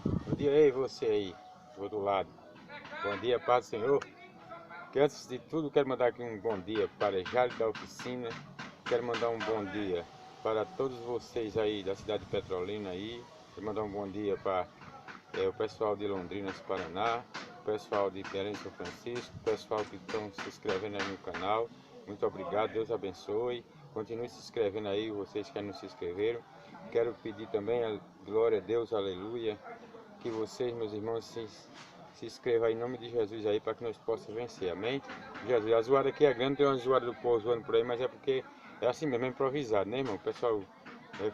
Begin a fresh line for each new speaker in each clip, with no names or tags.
Bom dia aí, você aí, do outro lado. Bom dia, paz do Senhor. Que antes de tudo, quero mandar aqui um bom dia para Jário da Oficina. Quero mandar um bom dia para todos vocês aí da cidade de Petrolina aí. Quero mandar um bom dia para o pessoal de Londrina, Paraná, o pessoal de Belém, São Francisco, o pessoal que estão se inscrevendo aí no canal. Muito obrigado, Deus abençoe. Continue se inscrevendo aí, vocês que não se inscreveram. Quero pedir também a glória a Deus, aleluia, que vocês, meus irmãos, se inscrevam aí em nome de Jesus aí, para que nós possamos vencer, amém? Jesus, a zoada aqui é grande, tem uma zoada do povo zoando por aí, mas é porque é assim mesmo, é improvisado, né, irmão? O pessoal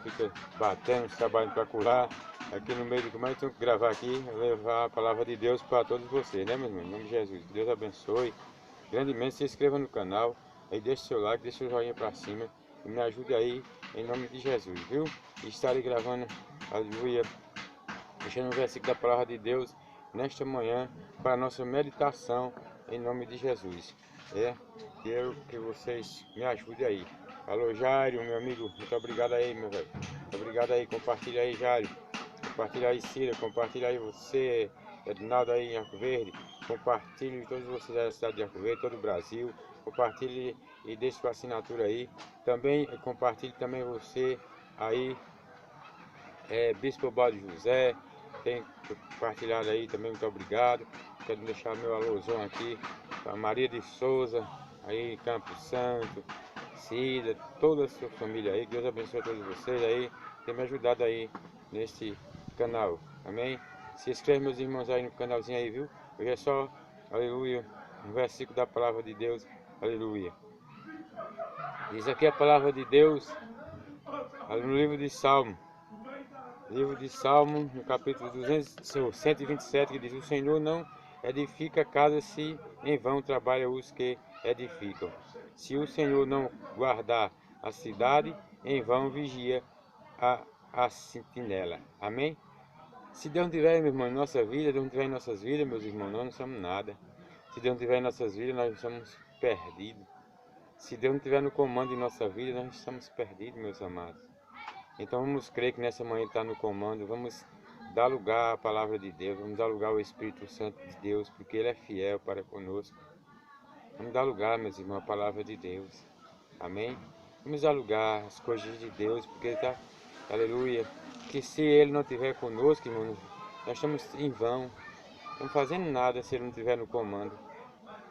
fica batendo, trabalhando para curar, aqui no meio do comando, tenho que gravar aqui, levar a palavra de Deus para todos vocês, né, meu irmão? Em nome de Jesus, que Deus abençoe grandemente, se inscreva no canal, aí deixe seu like, deixe seu joinha para cima, e me ajude aí, em nome de Jesus, viu? E estarei gravando, aleluia, deixando o versículo da palavra de Deus nesta manhã para a nossa meditação em nome de Jesus. Quero que vocês me ajudem aí. Alô, Jairo, meu amigo, muito obrigado aí, meu velho. Muito obrigado aí, compartilha aí, Jairo. Compartilha aí, Cira, compartilha aí você, Edinaldo aí em Arco Verde. Compartilhe todos vocês aí da cidade de Arco Verde, todo o Brasil. Compartilhe e deixe sua assinatura aí. Também compartilhe também você aí, Bispo Balde José, tem compartilhado aí também, muito obrigado. Quero deixar meu alôzão aqui para Maria de Souza, aí Campo Santo, Cida, toda a sua família aí. Deus abençoe a todos vocês aí, tem me ajudado aí nesse canal, amém? Se inscreve, meus irmãos, aí no canalzinho aí, viu? Hoje é só, aleluia, um versículo da palavra de Deus, aleluia. Diz aqui a palavra de Deus, no livro de Salmo. Livro de Salmo, no capítulo 127, que diz: O Senhor não edifica a casa se em vão trabalham os que edificam. Se o Senhor não guardar a cidade, em vão vigia a sentinela. Amém? Se Deus não tiver, meu irmão, em nossa vida, Deus não tiver em nossas vidas, meus irmãos, nós não somos nada. Se Deus não tiver em nossas vidas, nós somos perdidos. Se Deus não tiver no comando de nossa vida, nós estamos perdidos, meus amados. Então vamos crer que nessa manhã está no comando, vamos dar lugar à palavra de Deus, vamos dar lugar ao Espírito Santo de Deus, porque Ele é fiel para conosco. Vamos dar lugar, meus irmãos, à palavra de Deus, amém? Vamos dar lugar às coisas de Deus, porque Ele está, aleluia, que se Ele não estiver conosco, irmãos, nós estamos em vão, não estamos fazendo nada se Ele não estiver no comando.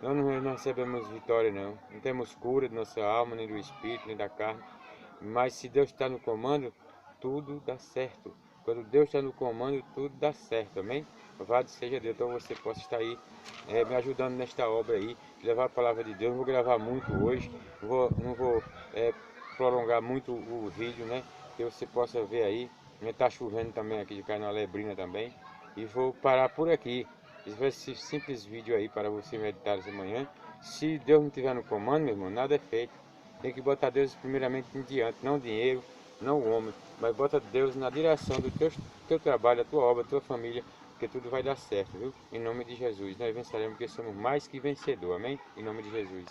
Nós não recebemos vitória não temos cura de nossa alma, nem do Espírito, nem da carne. Mas se Deus está no comando, tudo dá certo. Quando Deus está no comando, tudo dá certo, amém? Louvado seja Deus. Então você possa estar aí me ajudando nesta obra aí, levar a palavra de Deus. Não vou gravar muito hoje, não vou prolongar muito o vídeo, né? Que você possa ver aí. Está chovendo também aqui, de cair na lebrina também. E vou parar por aqui. Esse vai ser simples vídeo aí para você meditar essa manhã. Se Deus não estiver no comando, meu irmão, nada é feito. Tem que botar Deus primeiramente em diante, não o dinheiro, não o homem, mas bota Deus na direção do teu trabalho, da tua obra, da tua família, porque tudo vai dar certo, viu? Em nome de Jesus, nós venceremos, porque somos mais que vencedor, amém? Em nome de Jesus.